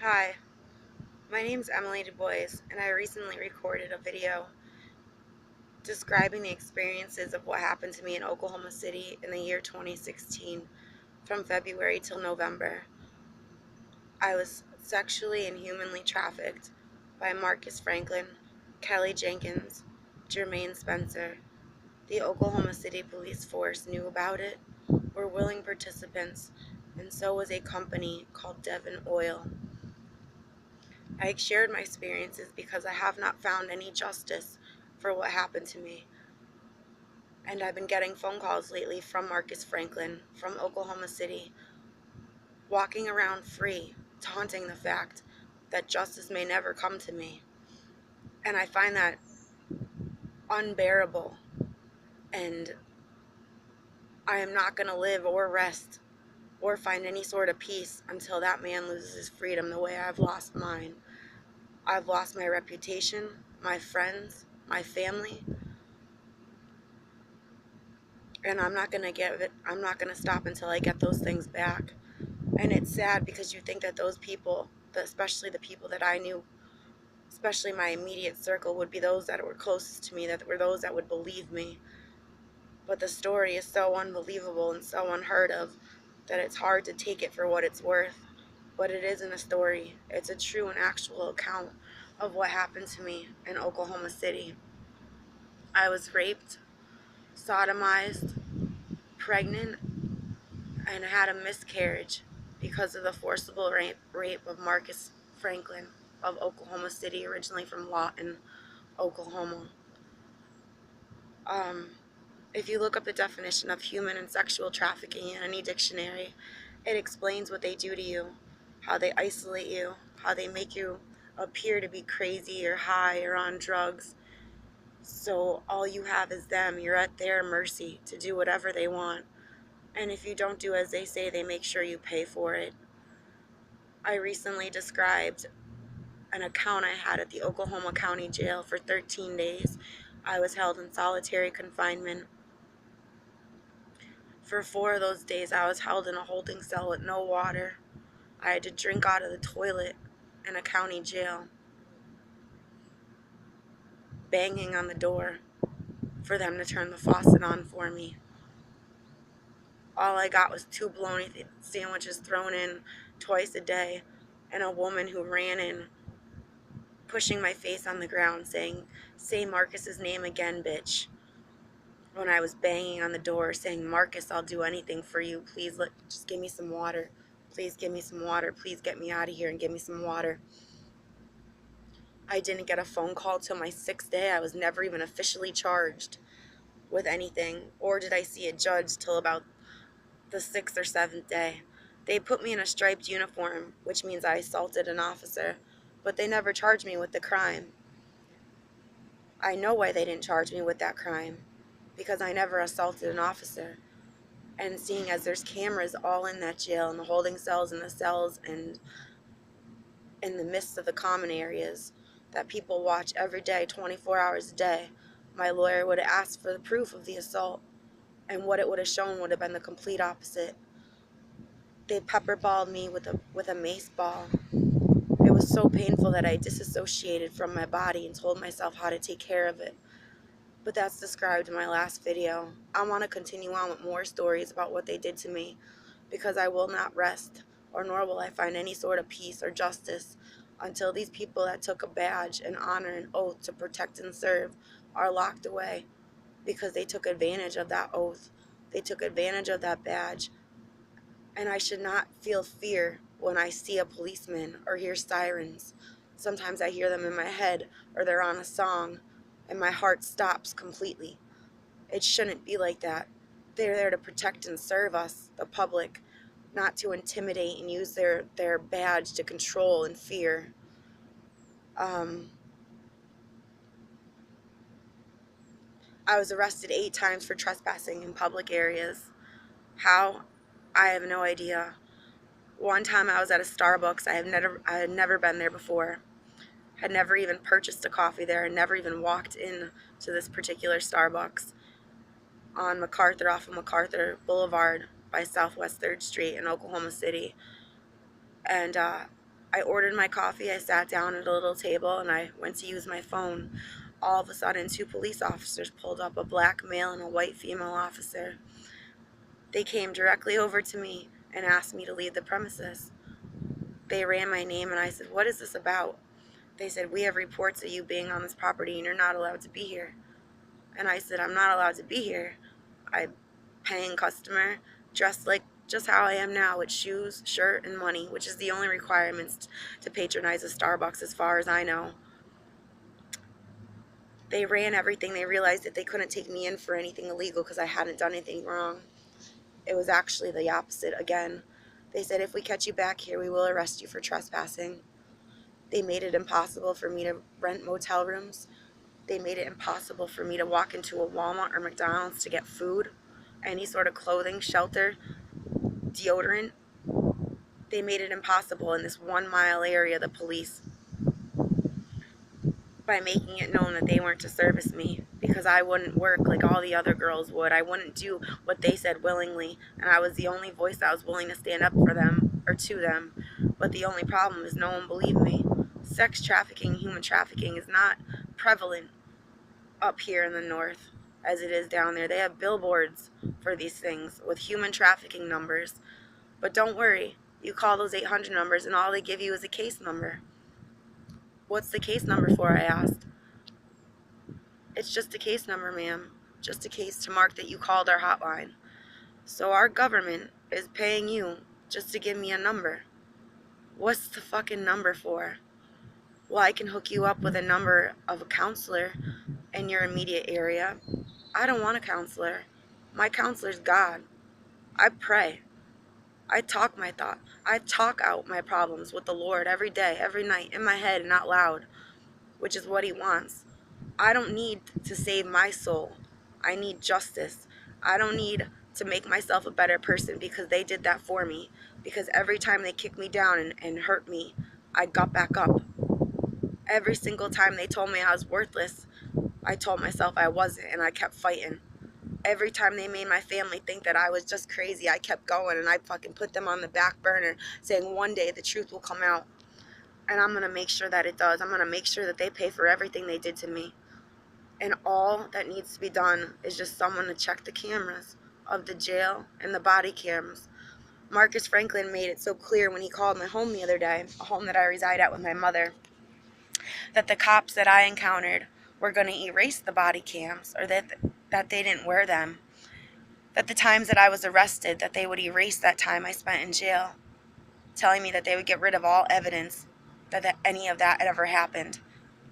Hi, my name's Emily Du Bois, and I recently recorded a video describing the experiences of what happened to me in Oklahoma City in the year 2016 from February till November. I was sexually and humanly trafficked by Marcus Franklin, Kelly Jenkins, Jermaine Spencer. The Oklahoma City Police Force knew about it, were willing participants, and so was a company called Devon Oil. I shared my experiences because I have not found any justice for what happened to me. And I've been getting phone calls lately from Marcus Franklin, from Oklahoma City, walking around free, taunting the fact that justice may never come to me. And I find that unbearable. And I am not going to live or rest or find any sort of peace until that man loses his freedom the way I've lost mine. I've lost my reputation, my friends, my family, and I'm not going to stop until I get those things back. And it's sad because you think that those people, especially the people that I knew, especially my immediate circle, would be those that were closest to me, that were those that would believe me. But the story is so unbelievable and so unheard of that it's hard to take it for what it's worth. But it isn't a story. It's a true and actual account of what happened to me in Oklahoma City. I was raped, sodomized, pregnant, and had a miscarriage because of the forcible rape of Marcus Franklin of Oklahoma City, originally from Lawton, Oklahoma. Um, if you look up the definition of human and sexual trafficking in any dictionary, it explains what they do to you, how they isolate you, how they make you appear to be crazy or high or on drugs. So all you have is them. You're at their mercy to do whatever they want. And if you don't do as they say, they make sure you pay for it. I recently described an account I had at the Oklahoma County Jail for 13 days. I was held in solitary confinement. For 4 of those days, I was held in a holding cell with no water. I had to drink out of the toilet in a county jail, banging on the door for them to turn the faucet on for me. All I got was 2 bologna sandwiches thrown in twice a day, and a woman who ran in, pushing my face on the ground, saying, "Say Marcus's name again, bitch." When I was banging on the door saying, "Marcus, I'll do anything for you. Please just give me some water. Please give me some water. Please get me out of here and give me some water." I didn't get a phone call till my 6th day. I was never even officially charged with anything, or did I see a judge till about the 6th or 7th day. They put me in a striped uniform, which means I assaulted an officer, but they never charged me with the crime. I know why they didn't charge me with that crime, because I never assaulted an officer. And seeing as there's cameras all in that jail, in the holding cells and the cells and in the midst of the common areas that people watch every day, 24 hours a day, my lawyer would have asked for the proof of the assault, and what it would have shown would have been the complete opposite. They pepperballed me with a mace ball. It was so painful that I disassociated from my body and told myself how to take care of it. But that's described in my last video. I want to continue on with more stories about what they did to me, because I will not rest, or nor will I find any sort of peace or justice until these people that took a badge, an honor, an oath to protect and serve are locked away, because they took advantage of that oath. They took advantage of that badge. And I should not feel fear when I see a policeman or hear sirens. Sometimes I hear them in my head, or they're on a song, and my heart stops completely. It shouldn't be like that. They're there to protect and serve us, the public, not to intimidate and use their badge to control and fear. I was arrested 8 times for trespassing in public areas. How? I have no idea. One time I was at a Starbucks. I had never been there before. Had never even purchased a coffee there. Had never even walked in to this particular Starbucks on MacArthur, off of MacArthur Boulevard by Southwest 3rd Street in Oklahoma City. And I ordered my coffee, I sat down at a little table, and I went to use my phone. All of a sudden, two police officers pulled up, a black male and a white female officer. They came directly over to me and asked me to leave the premises. They ran my name, and I said, "What is this about?" They said, "We have reports of you being on this property, and you're not allowed to be here." And I said, "I'm not allowed to be here. I'm a paying customer, dressed like just how I am now, with shoes, shirt, and money, which is the only requirements to patronize a Starbucks as far as I know." They ran everything. They realized that they couldn't take me in for anything illegal because I hadn't done anything wrong. It was actually the opposite again. They said, "If we catch you back here, we will arrest you for trespassing." They made it impossible for me to rent motel rooms. They made it impossible for me to walk into a Walmart or McDonald's to get food, any sort of clothing, shelter, deodorant. They made it impossible in this 1 mile area, the police, by making it known that they weren't to service me because I wouldn't work like all the other girls would. I wouldn't do what they said willingly, and I was the only voice that was willing to stand up for them or to them. But the only problem is no one believed me. Sex trafficking, human trafficking is not prevalent up here in the north as it is down there. They have billboards for these things with human trafficking numbers. But don't worry, you call those 800 numbers and all they give you is a case number. "What's the case number for?" I asked. "It's just a case number, ma'am. Just a case to mark that you called our hotline." So our government is paying you just to give me a number. What's the fucking number for? Well, I can hook you up with a number of a counselor in your immediate area. I don't want a counselor. My counselor's God. I pray. I talk my thought. I talk out my problems with the Lord every day, every night, in my head and out loud, which is what He wants. I don't need to save my soul. I need justice. I don't need to make myself a better person because they did that for me. Because every time they kicked me down and hurt me, I got back up. Every single time they told me I was worthless, I told myself I wasn't, and I kept fighting. Every time they made my family think that I was just crazy, I kept going, and I fucking put them on the back burner, saying one day the truth will come out. And I'm going to make sure that it does. I'm going to make sure that they pay for everything they did to me. And all that needs to be done is just someone to check the cameras of the jail and the body cams. Marcus Franklin made it so clear when he called my home the other day, a home that I reside at with my mother, that the cops that I encountered were going to erase the body cams, or that they didn't wear them. That the times that I was arrested, that they would erase that time I spent in jail, telling me that they would get rid of all evidence that any of that had ever happened.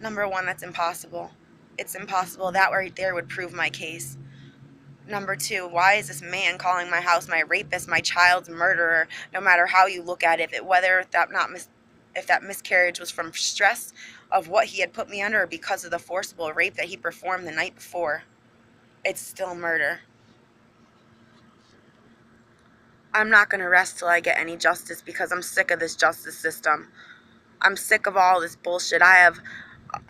Number one, that's impossible. It's impossible. That right there would prove my case. Number two, why is this man calling my house my rapist, my child's murderer, no matter how you look at it, if that miscarriage was from stress of what he had put me under or because of the forcible rape that he performed the night before? It's still murder. I'm not going to rest till I get any justice because I'm sick of this justice system. I'm sick of all this bullshit. I have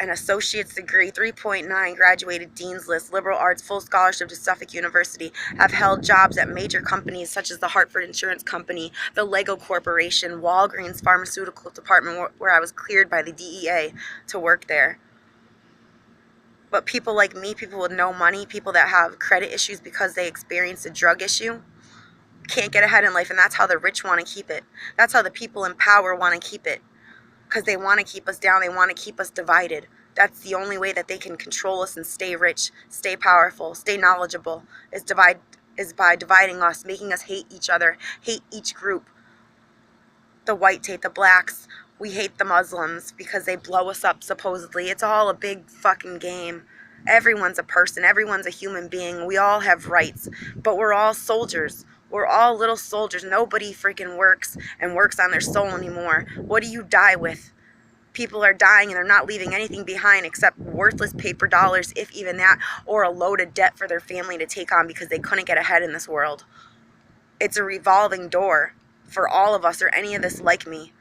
an associate's degree, 3.9, graduated dean's list, liberal arts, full scholarship to Suffolk University. I've held jobs at major companies such as the Hartford Insurance Company, the Lego Corporation, Walgreens Pharmaceutical Department, where I was cleared by the DEA to work there. But people like me, people with no money, people that have credit issues because they experienced a drug issue, can't get ahead in life, and that's how the rich want to keep it. That's how the people in power want to keep it. Because they want to keep us down. They want to keep us divided. That's the only way that they can control us and stay rich, stay powerful, stay knowledgeable, is by dividing us, making us hate each other, hate each group. The whites hate the blacks. We hate the Muslims because they blow us up, supposedly. It's all a big fucking game. Everyone's a person. Everyone's a human being. We all have rights. But we're all soldiers. We're all little soldiers. Nobody freaking works on their soul anymore. What do you die with? People are dying and they're not leaving anything behind except worthless paper dollars, if even that, or a load of debt for their family to take on because they couldn't get ahead in this world. It's a revolving door for all of us or any of this like me.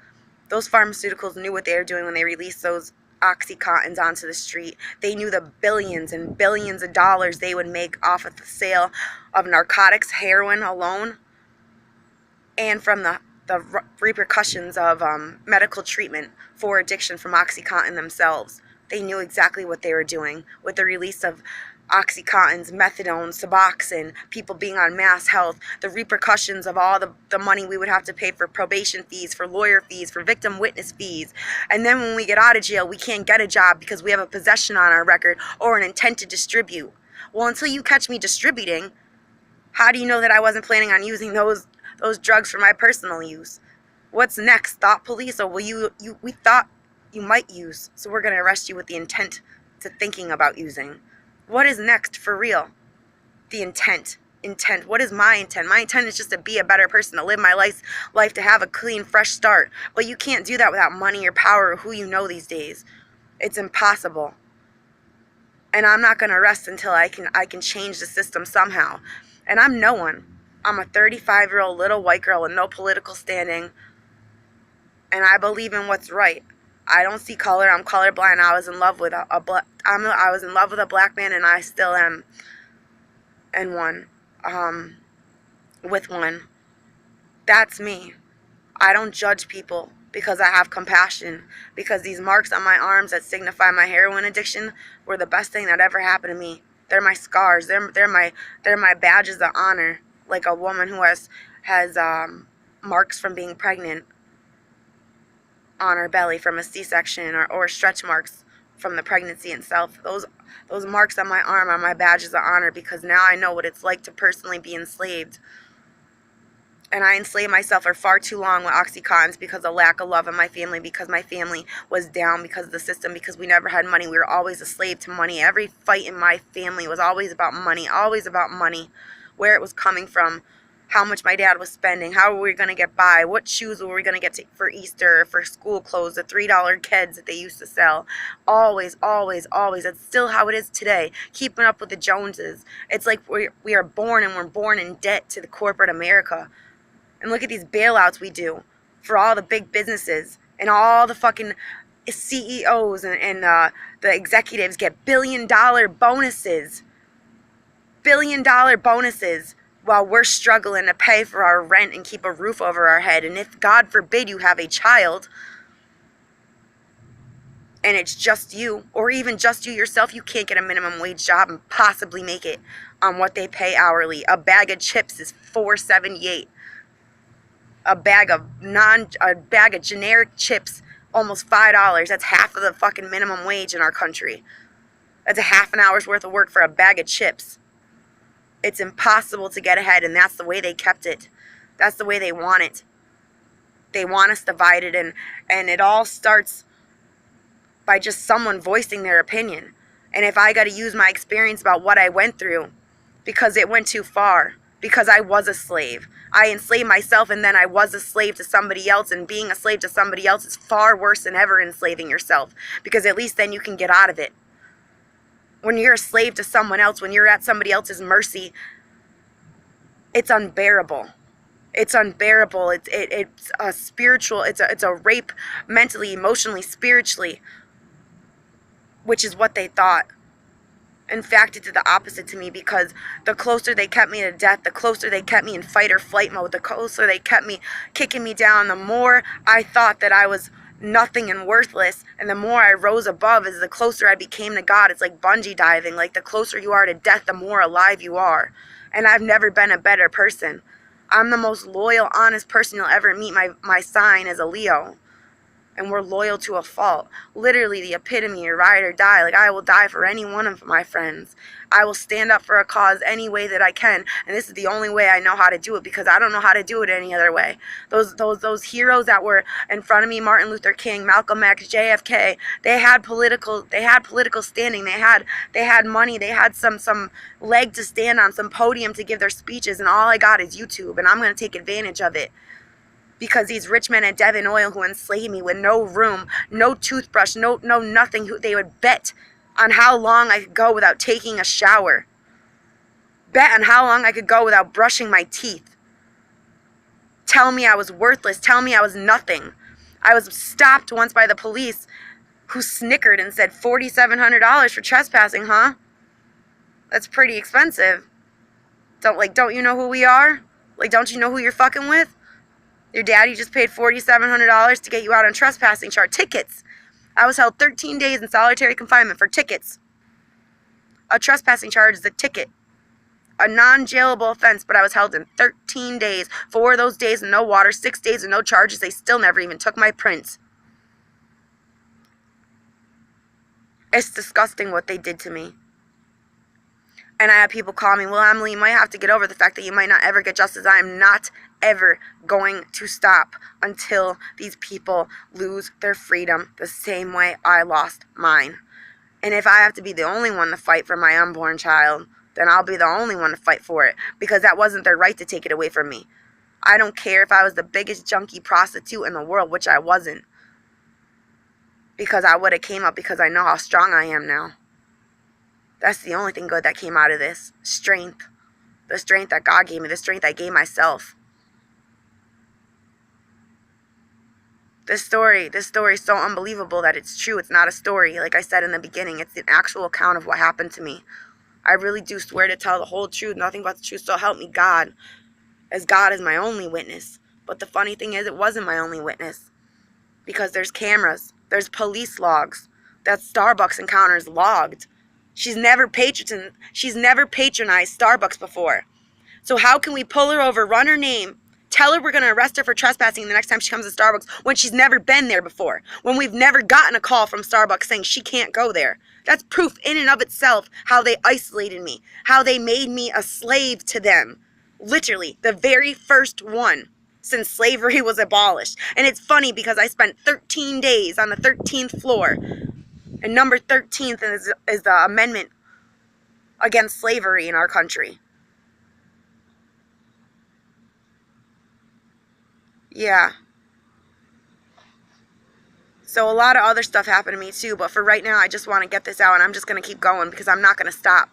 Those pharmaceuticals knew what they were doing when they released those Oxycontins onto the street. They knew the billions and billions of dollars they would make off of the sale of narcotics, heroin alone, and from the the repercussions of medical treatment for addiction from OxyContin themselves. They knew exactly what they were doing with the release of Oxycontins, methadone, Suboxone, people being on mass health, the repercussions of all the money we would have to pay for probation fees, for lawyer fees, for victim witness fees. And then when we get out of jail, we can't get a job because we have a possession on our record or an intent to distribute. Well, until you catch me distributing, how do you know that I wasn't planning on using those drugs for my personal use? What's next? Thought police? Or we thought you might use, so we're going to arrest you with the intent to thinking about using. What is next for real? The intent. What is my intent? My intent is just to be a better person, to live my life, to have a clean, fresh start. But you can't do that without money or power or who you know these days. It's impossible. And I'm not going to rest until I can change the system somehow. And I'm no one. I'm a 35-year-old little white girl with no political standing. And I believe in what's right. I don't see color. I'm colorblind. I was in love with I was in love with a black man, and I still am. And with one. That's me. I don't judge people because I have compassion. Because these marks on my arms that signify my heroin addiction were the best thing that ever happened to me. They're my scars. They're my badges of honor. Like a woman who has marks from being pregnant on her belly from a C-section, or stretch marks from the pregnancy itself. Those marks on my arm are my badges of honor, because now I know what it's like to personally be enslaved. And I enslaved myself for far too long with Oxycontins because of lack of love in my family, because my family was down because of the system, because we never had money. We were always a slave to money. Every fight in my family was always about money, where it was coming from, how much my dad was spending, how were we going to get by, what shoes were we going to get for Easter, for school clothes, the $3 Keds that they used to sell. Always. That's still how it is today, keeping up with the Joneses. It's like we are born, and we're born in debt to the corporate America. And look at these bailouts we do for all the big businesses, and all the fucking CEOs and the executives get billion-dollar bonuses. Billion-dollar bonuses. While we're struggling to pay for our rent and keep a roof over our head. And if, God forbid, you have a child and it's just you, or even just you yourself, you can't get a minimum wage job and possibly make it on what they pay hourly. A bag of chips is $4.78. A bag of generic chips, almost $5. That's half of the fucking minimum wage in our country. That's a half an hour's worth of work for a bag of chips. It's impossible to get ahead, and that's the way they kept it. That's the way they want it. They want us divided, and it all starts by just someone voicing their opinion. And if I got to use my experience about what I went through, because it went too far, because I was a slave. I enslaved myself, and then I was a slave to somebody else, and being a slave to somebody else is far worse than ever enslaving yourself, because at least then you can get out of it. When you're a slave to someone else, when you're at somebody else's mercy, it's unbearable. It's unbearable. It's a spiritual. It's a rape, mentally, emotionally, spiritually, which is what they thought. In fact, it did the opposite to me, because the closer they kept me to death, the closer they kept me in fight or flight mode, the closer they kept me kicking me down, the more I thought that I was nothing and worthless, and the more I rose above, is the closer I became to God. It's like bungee diving. Like, the closer you are to death, the more alive you are. And I've never been a better person. I'm the most loyal, honest person you'll ever meet. My sign is a Leo. And we're loyal to a fault. Literally the epitome of ride or die. Like, I will die for any one of my friends. I will stand up for a cause any way that I can. And this is the only way I know how to do it, because I don't know how to do it any other way. Those heroes that were in front of me, Martin Luther King, Malcolm X, JFK, they had political standing. They had money. They had some leg to stand on, some podium to give their speeches, and all I got is YouTube, and I'm going to take advantage of it. Because these rich men at Devon Oil who enslaved me with no room, no toothbrush, no nothing, they would bet on how long I could go without taking a shower. Bet on how long I could go without brushing my teeth. Tell me I was worthless. Tell me I was nothing. I was stopped once by the police, who snickered and said, $4,700 for trespassing, huh? That's pretty expensive. Don't you know who we are? Like, don't you know who you're fucking with? Your daddy just paid $4,700 to get you out on trespassing charge. Tickets. I was held 13 days in solitary confinement for tickets. A trespassing charge is a ticket. A non-jailable offense, but I was held in 13 days. 4 of those days and no water, 6 days and no charges. They still never even took my prints. It's disgusting what they did to me. And I had people call me, well, Emily, you might have to get over the fact that you might not ever get justice. I am not ever going to stop until these people lose their freedom the same way I lost mine. And if I have to be the only one to fight for my unborn child, then I'll be the only one to fight for it, because that wasn't their right to take it away from me. I don't care if I was the biggest junkie prostitute in the world, which I wasn't, because I would have came up, because I know how strong I am now. That's the only thing good that came out of this. Strength. The strength that God gave me. The strength I gave myself. This story is so unbelievable that it's true. It's not a story. Like I said in the beginning, it's an actual account of what happened to me. I really do swear to tell the whole truth, nothing but the truth, so help me God. As God is my only witness. But the funny thing is, it wasn't my only witness. Because there's cameras. There's police logs. That Starbucks encounter is logged. She's never patronized Starbucks before. So how can we pull her over, run her name, tell her we're going to arrest her for trespassing the next time she comes to Starbucks when she's never been there before? When we've never gotten a call from Starbucks saying she can't go there. That's proof in and of itself how they isolated me. How they made me a slave to them. Literally, the very first one since slavery was abolished. And it's funny because I spent 13 days on the 13th floor. And number 13th is the amendment against slavery in our country. Yeah. So a lot of other stuff happened to me too, but for right now I just want to get this out, and I'm just going to keep going because I'm not going to stop.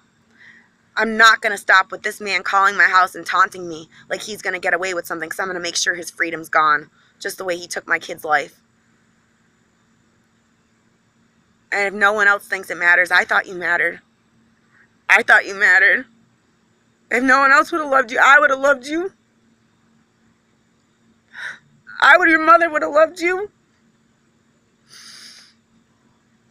I'm not going to stop with this man calling my house and taunting me like he's going to get away with something, because I'm going to make sure his freedom's gone, just the way he took my kid's life. And if no one else thinks it matters, I thought you mattered. I thought you mattered. If no one else would have loved you, I would have loved you. Your mother would have loved you.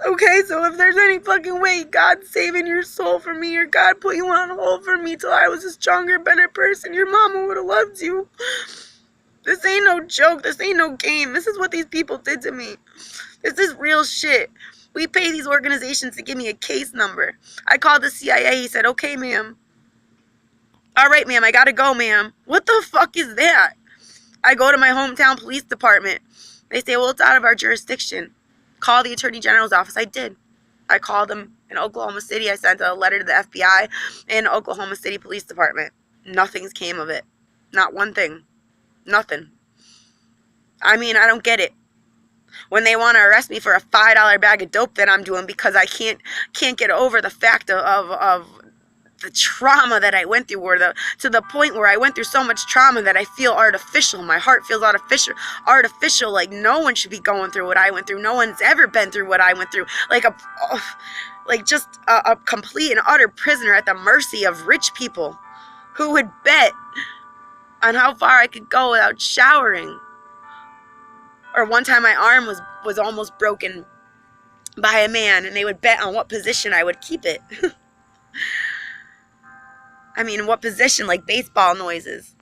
Okay, so if there's any fucking way God's saving your soul for me, or God put you on hold for me till I was a stronger, better person, your mama would have loved you. This ain't no joke. This ain't no game. This is what these people did to me. This is real shit. We pay these organizations to give me a case number. I called the CIA. He said, okay, ma'am. All right, ma'am, I gotta go, ma'am. What the fuck is that? I go to my hometown police department. They say, well, it's out of our jurisdiction. Call the Attorney General's office. I did. I called them in Oklahoma City. I sent a letter to the FBI and Oklahoma City Police Department. Nothing's came of it. Not one thing. Nothing. I mean, I don't get it. When they want to arrest me for a $5 bag of dope that I'm doing because I can't get over the fact of the trauma that I went through, or to the point where I went through so much trauma that I feel artificial. My heart feels artificial, like no one should be going through what I went through. No one's ever been through what I went through. Like just a complete and utter prisoner at the mercy of rich people who would bet on how far I could go without showering. Or one time my arm was almost broken by a man, and they would bet on what position I would keep it. I mean, in what position, like baseball noises.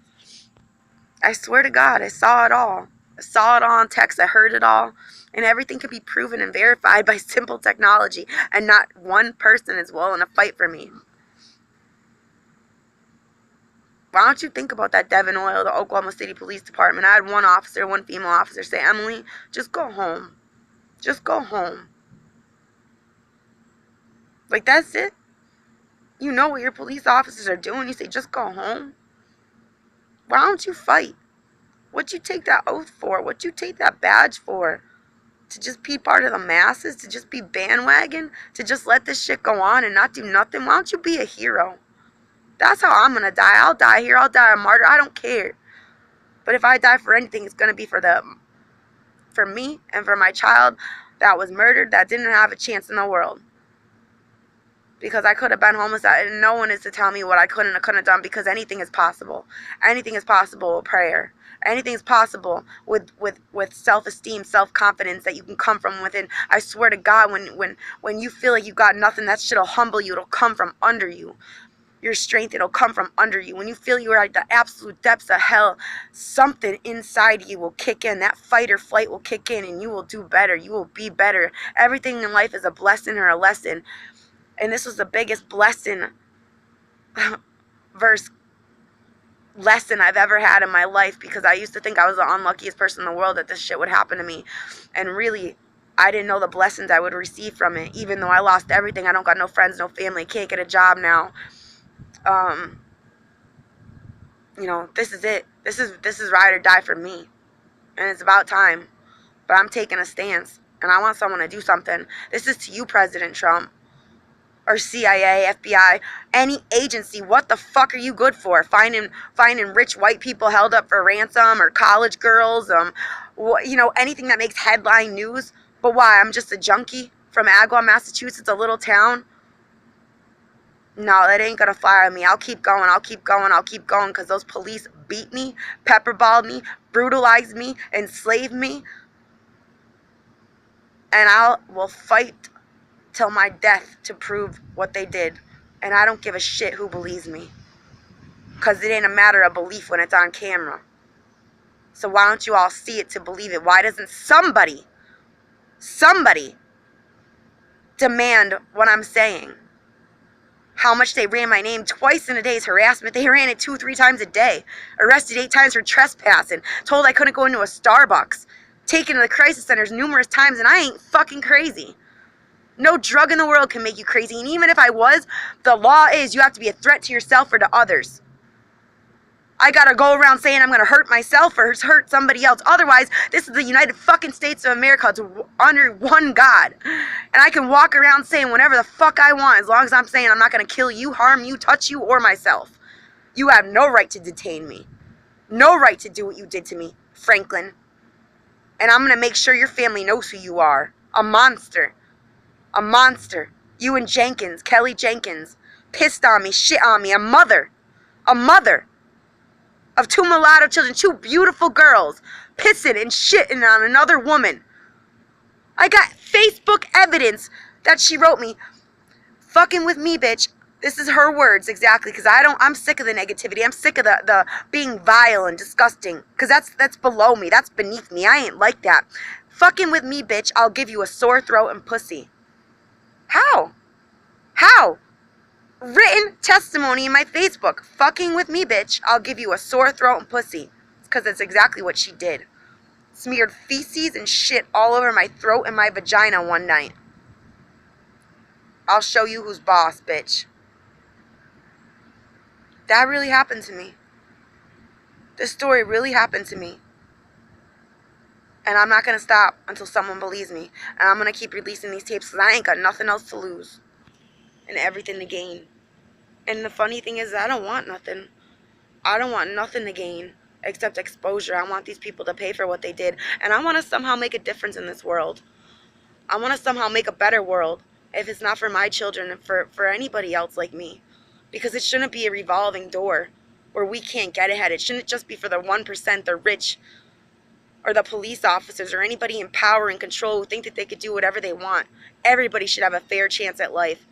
I swear to God, I saw it all. I saw it all on text. I heard it all. And everything can be proven and verified by simple technology. And not one person is willing to fight for me. Why don't you think about that, Devin Oil, the Oklahoma City Police Department? I had one female officer say, Emily, just go home. Just go home. Like, that's it? You know what your police officers are doing. You say, just go home. Why don't you fight? What'd you take that oath for? What'd you take that badge for? To just be part of the masses? To just be bandwagon? To just let this shit go on and not do nothing? Why don't you be a hero? That's how I'm going to die. I'll die here. I'll die a martyr. I don't care. But if I die for anything, it's going to be for me and for my child that was murdered, that didn't have a chance in the world. because I could have been homeless, and no one is to tell me what I couldn't have done, because anything is possible. Anything is possible with prayer. Anything is possible with self-esteem, self-confidence that you can come from within. I swear to God, when you feel like you got nothing, that shit'll humble you. It'll come from under you. Your strength, it'll come from under you. When you feel you're at the absolute depths of hell, something inside you will kick in. That fight or flight will kick in, and you will do better. You will be better. Everything in life is a blessing or a lesson. And this was the biggest blessing verse lesson I've ever had in my life, because I used to think I was the unluckiest person in the world that this shit would happen to me. And really, I didn't know the blessings I would receive from it. Even though I lost everything, I don't got no friends, no family, can't get a job now. You know, this is it. This is ride or die for me. And it's about time. But I'm taking a stance, and I want someone to do something. This is to you, President Trump. Or CIA, FBI, any agency. What the fuck are you good for? Finding rich white people held up for ransom, or college girls, you know, anything that makes headline news. But why? I'm just a junkie from Agawam, Massachusetts, a little town. No, that ain't gonna fly on me. I'll keep going, because those police beat me, pepperballed me, brutalized me, enslaved me. And I will fight till my death to prove what they did. And I don't give a shit who believes me, because it ain't a matter of belief when it's on camera. So why don't you all see it to believe it? Why doesn't somebody demand what I'm saying? How much they ran my name twice in a day's harassment. They ran it 2-3 times a day. Arrested 8 times for trespassing. Told I couldn't go into a Starbucks. Taken to the crisis centers numerous times, and I ain't fucking crazy. No drug in the world can make you crazy. And even if I was, the law is you have to be a threat to yourself or to others. I gotta go around saying I'm gonna hurt myself or hurt somebody else. Otherwise, this is the United fucking States of America. It's under one God. And I can walk around saying whatever the fuck I want, as long as I'm saying I'm not gonna kill you, harm you, touch you, or myself. You have no right to detain me. No right to do what you did to me, Franklin. And I'm gonna make sure your family knows who you are. A monster. A monster. You and Jenkins, Kelly Jenkins, pissed on me, shit on me. A mother of 2 mulatto children, 2 beautiful girls, pissing and shitting on another woman. I got Facebook evidence that she wrote me, fucking with me, bitch. This is her words exactly, because I'm sick of the negativity. I'm sick of the being vile and disgusting, because that's below me. That's beneath me. I ain't like that. Fucking with me, bitch. I'll give you a sore throat and pussy. How? Written testimony in my Facebook. Fucking with me, bitch. I'll give you a sore throat and pussy. It's because that's exactly what she did. Smeared feces and shit all over my throat and my vagina one night. I'll show you who's boss, bitch. That really happened to me. This story really happened to me. And I'm not going to stop until someone believes me. And I'm going to keep releasing these tapes, because I ain't got nothing else to lose. And everything to gain. And the funny thing is, I don't want nothing. I don't want nothing to gain except exposure. I want these people to pay for what they did. And I want to somehow make a difference in this world. I want to somehow make a better world. If it's not for my children, and for anybody else like me. Because it shouldn't be a revolving door where we can't get ahead. It shouldn't just be for the 1%, the rich, or the police officers, or anybody in power and control who think that they could do whatever they want. Everybody should have a fair chance at life.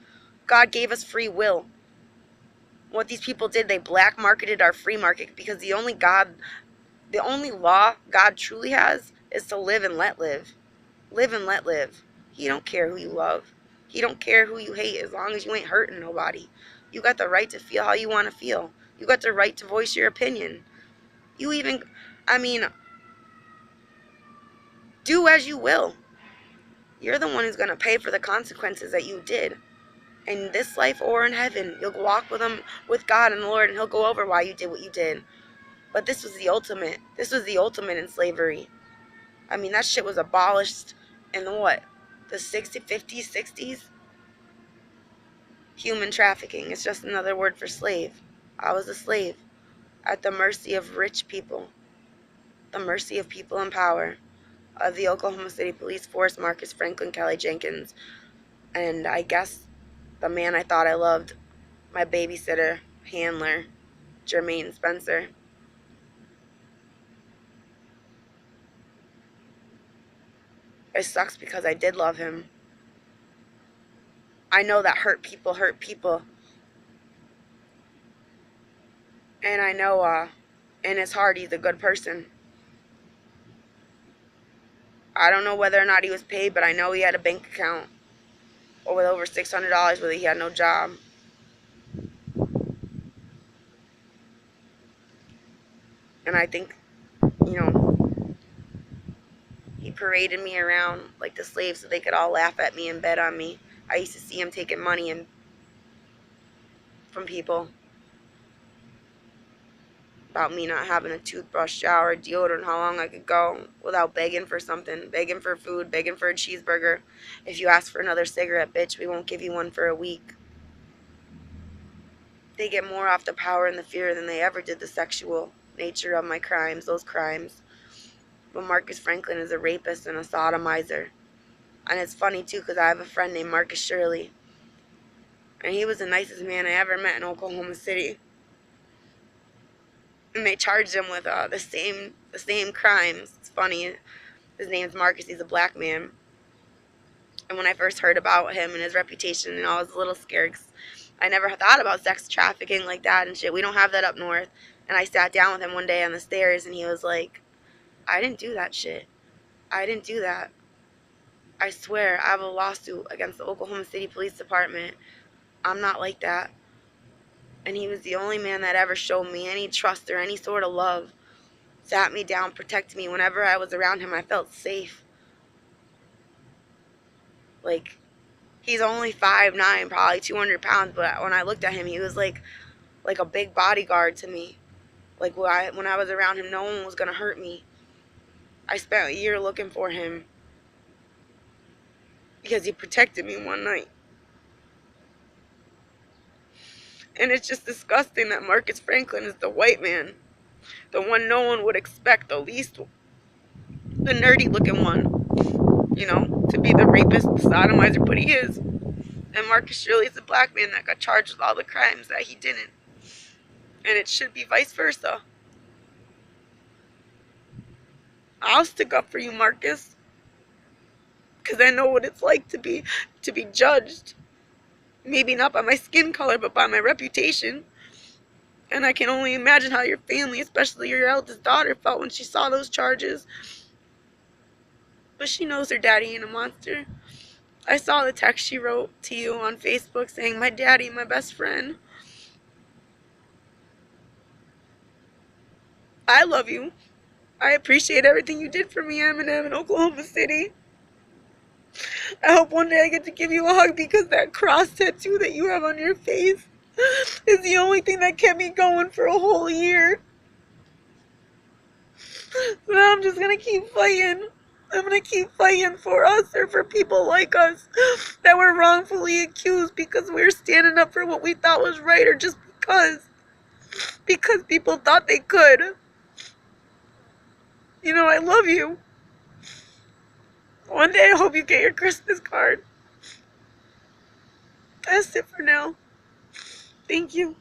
God gave us free will. What these people did, they black marketed our free market, because the only law God truly has is to live and let live. Live and let live. He don't care who you love. He don't care who you hate, as long as you ain't hurting nobody. You got the right to feel how you want to feel. You got the right to voice your opinion. Do as you will. You're the one who's going to pay for the consequences that you did. In this life or in heaven, you'll walk with him, with God and the Lord, and he'll go over why you did what you did. But this was the ultimate. This was the ultimate in slavery. I mean, that shit was abolished in the 50s, 60s? Human trafficking. It's just another word for slave. I was a slave at the mercy of rich people. The mercy of people in power. Of the Oklahoma City Police Force, Marcus Franklin, Kelly Jenkins. And I guess The man I thought I loved, my babysitter, handler, Jermaine Spencer. It sucks because I did love him. I know that hurt people. And I know, in his heart, he's a good person. I don't know whether or not he was paid, but I know he had a bank account with over $600 whether he had no job. And I think, you know, he paraded me around like the slave so they could all laugh at me and bet on me. I used to see him taking money from people about me not having a toothbrush, shower, deodorant, how long I could go without begging for something, begging for food, begging for a cheeseburger. If you ask for another cigarette, bitch, we won't give you one for a week. They get more off the power and the fear than they ever did the sexual nature of my crimes, those crimes. But Marcus Franklin is a rapist and a sodomizer. And it's funny, too, because I have a friend named Marcus Shirley. And he was the nicest man I ever met in Oklahoma City. And they charged him with the same crimes. It's funny. His name's Marcus. He's a black man. And when I first heard about him and his reputation, and I was a little scared 'cause I never thought about sex trafficking like that and shit. We don't have that up north. And I sat down with him one day on the stairs, and he was like, I didn't do that shit. I didn't do that. I swear, I have a lawsuit against the Oklahoma City Police Department. I'm not like that. And he was the only man that ever showed me any trust or any sort of love. Sat me down, protected me. Whenever I was around him, I felt safe. Like, he's only 5'9", probably 200 pounds, but when I looked at him, he was like a big bodyguard to me. Like, when I was around him, no one was going to hurt me. I spent a year looking for him because he protected me one night. And it's just disgusting that Marcus Franklin is the white man, the one no one would expect, the nerdy looking one, to be the rapist, the sodomizer, but he is. And Marcus Shirley is the black man that got charged with all the crimes that he didn't. And it should be vice versa. I'll stick up for you, Marcus, because I know what it's like to be judged. Maybe not by my skin color, but by my reputation. And I can only imagine how your family, especially your eldest daughter, felt when she saw those charges. But she knows her daddy ain't a monster. I saw the text she wrote to you on Facebook saying, my daddy, my best friend. I love you. I appreciate everything you did for me, Eminem, in Oklahoma City. I hope one day I get to give you a hug because that cross tattoo that you have on your face is the only thing that kept me going for a whole year. So I'm just going to keep fighting. I'm going to keep fighting for us or for people like us that were wrongfully accused because we were standing up for what we thought was right or just because people thought they could. I love you. One day I hope you get your Christmas card. That's it for now. Thank you.